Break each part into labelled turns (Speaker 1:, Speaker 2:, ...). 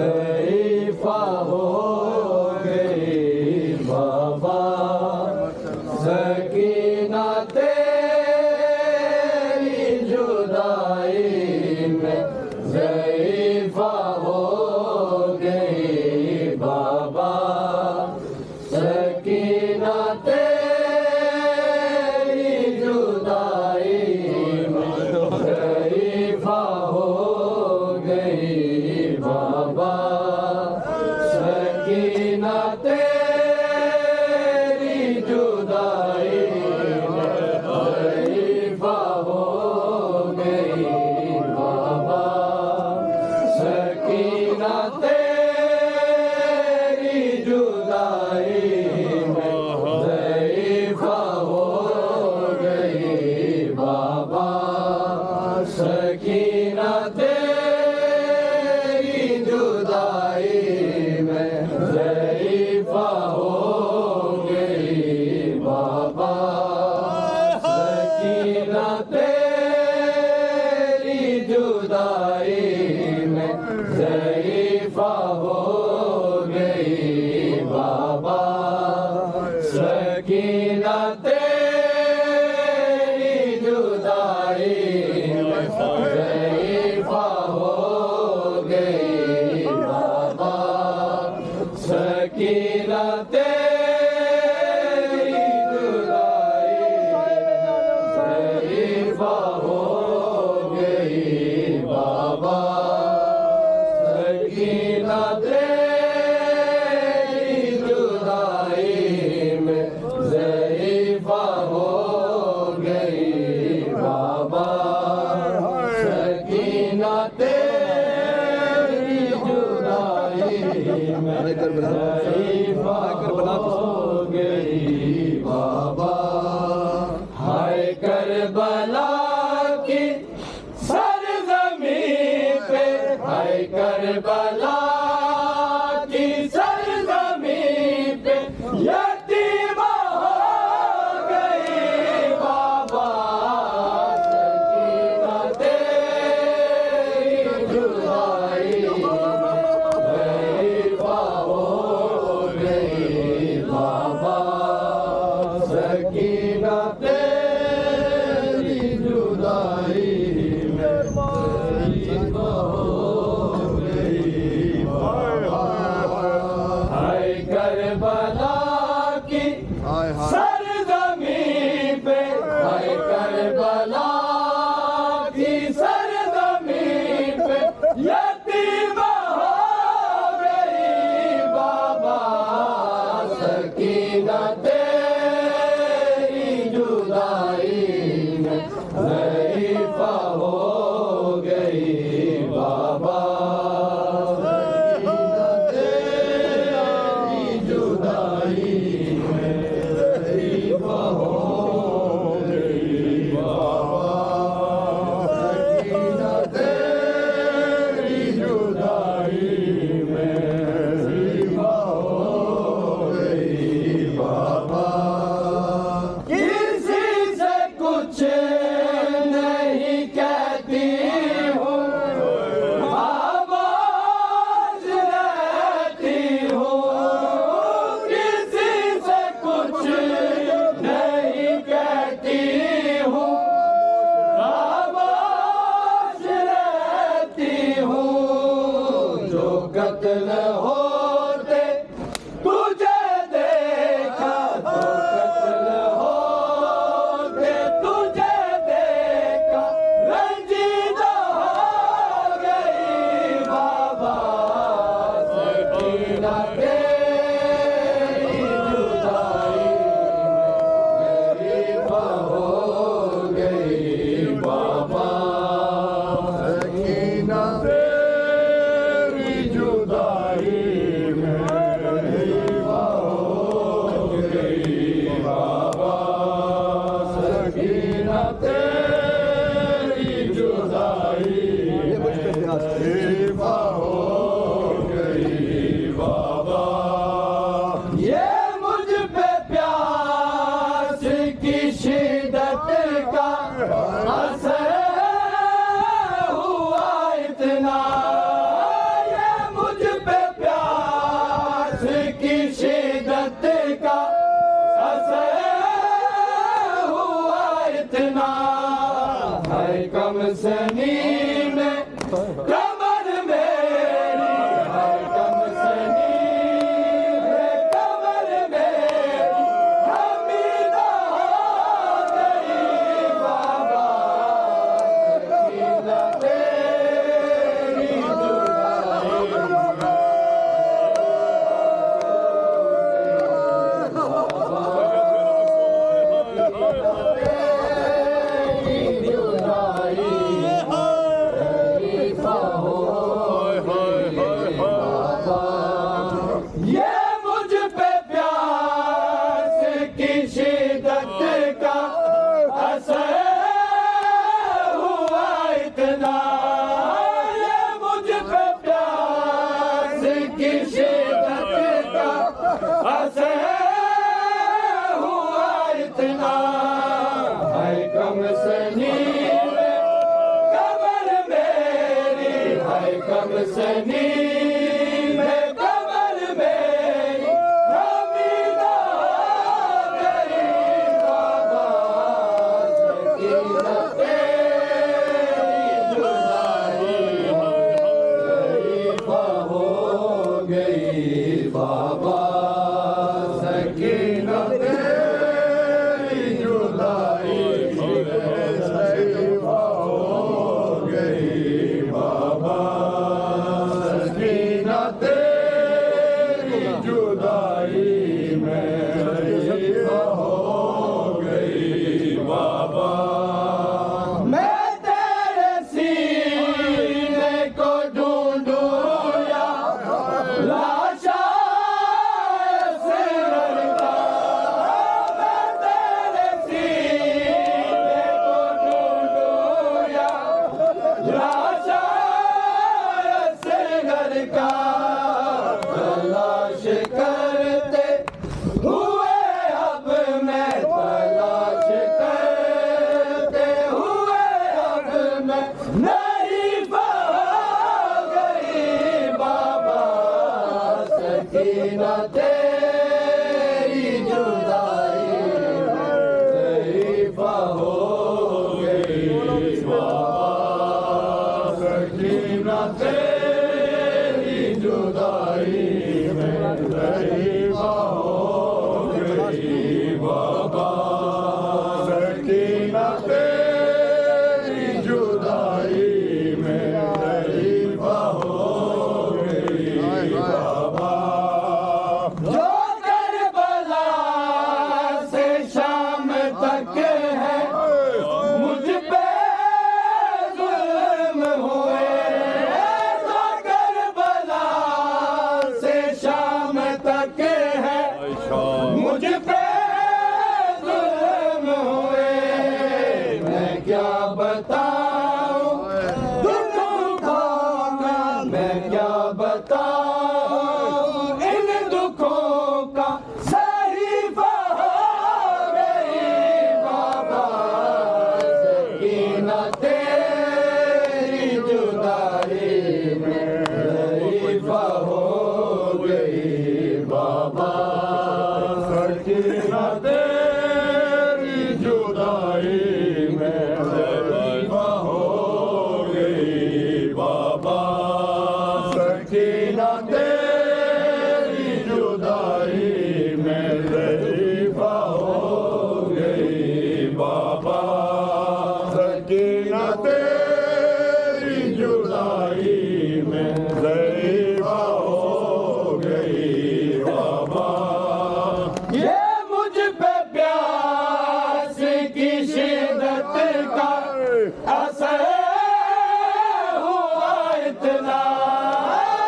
Speaker 1: ज़ईफ़ा हो गई बाबा, सकीना तेरी जुदाई में ज़ईफ़ा हो गई बाबा, सकीना तेरी जुदाई में ज़ईफ़ा हो गई बाबा, सकीना तेरी जुदाई में ज़ईफ़ा हो गई बाबा, सकीना तेरी जुदाई में ज़ईफ़ा हो गई बाबा, सकीना तेरी जुदाई में ज़ईफ़ा हो गई बाबा, सकीना तेरी जुदाई में ज़ईफ़ा हो गई बाबा, सकीना तेरी जुदाई में ज़ईफ़ा हो गई बाबा, सकीना तेरी जुदाई ज़ईफ़ा हो गई बाबा, सकीना तेरी जुदाई में ज़ईफ़ा हो गई बाबा, सकीना तेरी जुदाई में ज़ईफ़ा हो गई बाबा। हाय करबला की सरज़मीं पे, हाय करबला की सरज़मीं पे यतीमा हो गई बाबा, सकीना तेरी जुदाई में ज़ईफ़ा हो गई बाबा, सकीना तेरी जुदाई में ज़ईफ़ा हो गई बाबा। हाय करबला की सरज़मीं पे, हाय करबला की सरज़मीं पे यतीमा हो गई बाबा, सकीना तेरी जुदाई में ज़ईफ़ा हो गई बाबा, सकीना तेरी जुदाई में ज़ईफ़ा हो गई बाबा, सकीना तेरी जुदाई में ज़ईफ़ा हो गई बाबा। किसी से कुछ नहीं कहती हूँ, आवाज़ रहती हूँ, किसी से कुछ नहीं कहती हूँ, आवाज़ रहती हूँ, जो कत्ल होते तुझे देखा, जो कत्ल होते तुझे देखा, रंजीदा हो गई बाबा, सकीना तेरी जुदाई में ज़ईफ़ा हो गई बाबा, सकीना तेरी जुदाई में ज़ईफ़ा हो गई बाबा, सकीना तेरी जुदाई में ज़ईफ़ा हो गई बाबा, की शिद्दत का असर हुआ इतना है कम सनी में कमर मेरी है कम सनी में कमर मेरी हमीदा गई बाबा सकीना तेरी जुदाई ज़रीफ़ा हो गई बाबा सकीना तेरी जुदाई ज़रीफ़ा हो गई बाबा सकीना तेरी जुदाई में ज़रीफ़ा हो गई बाबा मैं तेरे सीने को ढूंढूं या लाशा से लड़का मैं तेरे सीने को ढूंढूं या लाशा से लड़का तलाश करते हुए अब मैं तलाश करते हुए अब मैं नहीं पा गई बाबा सकीना तेरी जुदाई ज़रीफ़ा हो गई बाबा सकीना तेरी जुदाई में ज़रीफ़ा हो गई बाबा सकीना तेरी जुदाई में ज़रीफ़ा हो गई बाबा जो करबला से शाम तक है मुझ पे जुल्म हुए जो करबला से शाम तक है मुझ पे जुल्म हुए मैं क्या बताऊं दुखों का मैं क्या बताऊं इन दुखों का सहीफा हो गई बाबा सकीना तेरी जुदाई में ज़रीफ़ा हो गई बाबा सकीना तेरी जुदाई में ज़रीफ़ा हो गई बाबा सकीना तेरी जुदाई में ज़रीफ़ा हो गई बाबा सकीना तेरी जुदाई में ज़रीफ़ा हो गई बाबा ये मुझ पे प्यास की शिद्दत का असर हुआ इतना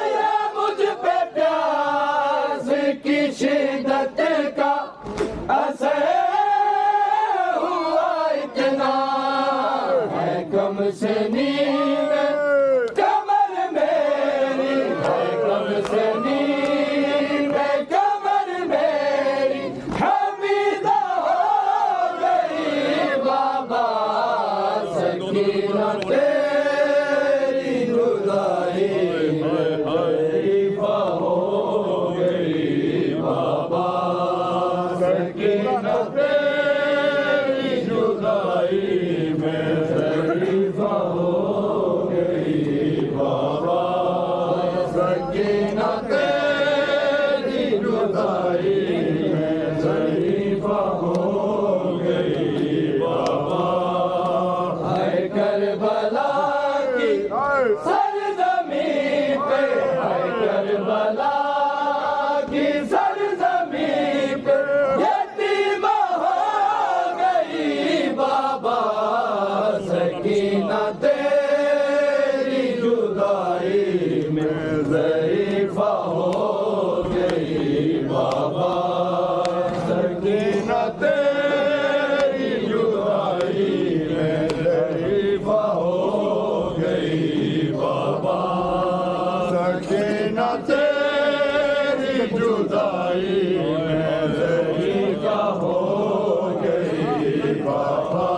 Speaker 1: ये मुझ पे प्यास की शिद्दत का असर हुआ इतना है कम सनी में कमर मेरी है कम सनी में कमर मेरी हमीदा हो गई बाबा सकीना तेरी जुदाई में ज़रीफ़ा हो गई बाबा सकीना तेरी जुदाई में ज़रीफ़ा हो गई बाबा सकीना तेरी जुदाई में ज़रीफ़ा हो गई बाबा है करबला की सरज़मी पे है करबला की सरज़मी पे यतीमा हो गई बाबा सकीना तेरी जुदाई में ज़रीफ़ा हो गई बाबा सकीना तेरी जुदाई में ज़रीफ़ा हो गई बाबा सकीना तेरी जुदाई में ज़रीफ़ा हो गई बाबा।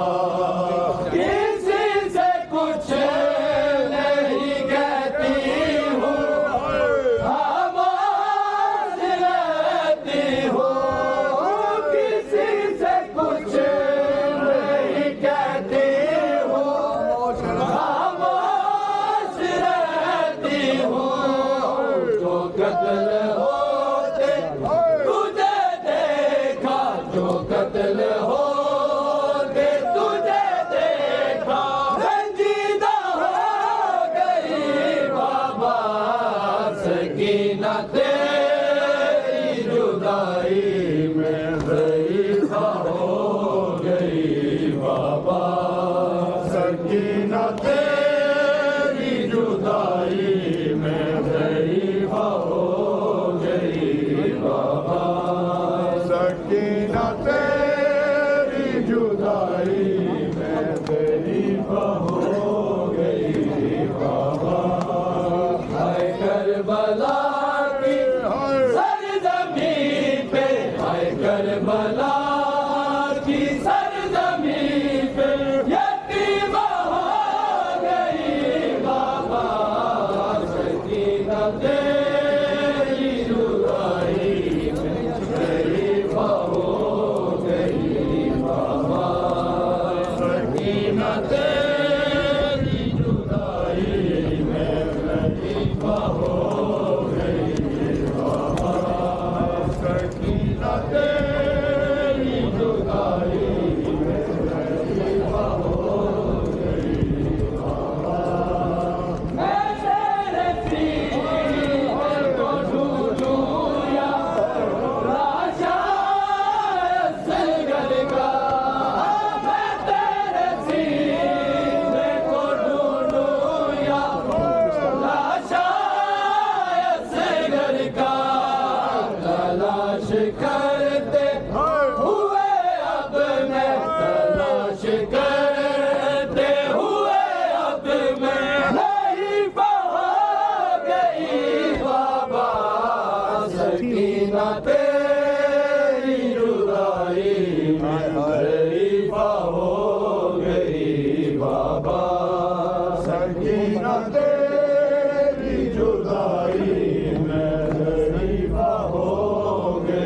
Speaker 1: किसी से कुछ नहीं कहती हूँ, खामोश रहती हूँ। किसी से कुछ नहीं कहती हूँ, खामोश रहती हूँ। जो कत्ल होते तुझे देखा, जो कत्ल होते तुझे देखा, रंजीदा हो गई बाबा। सकीना तेरी जुदाई में ज़रीफ़ा हो गई बाबा। सकीना तेरी जुदाई में ज़रीफ़ा हो गई बाबा। सकीना तेरी जुदाई में ज़रीफ़ा हो गई बाबा। हाय करबला की सरज़मी पे, हाय करबला की सरज़मी पे यतीमा हो गई बाबा। सकीना तेरी जुदाई में ज़रीफ़ा हो गई बाबा। सकीना तेरी जुदाई में ज़रीफ़ा हो गई बाबा। सकीना तेरी जुदाई में ज़रीफ़ा हो गई बाबा। मैं तेरे सीने को ढूंढूं या लाशा असगर का। मैं तेरे सीने को ढूंढूं या लाशा असगर का। तलाश करते हुए अब मैं, तलाश करते हुए अब मैं ज़रीफ़ा हो गई बाबा। सकीना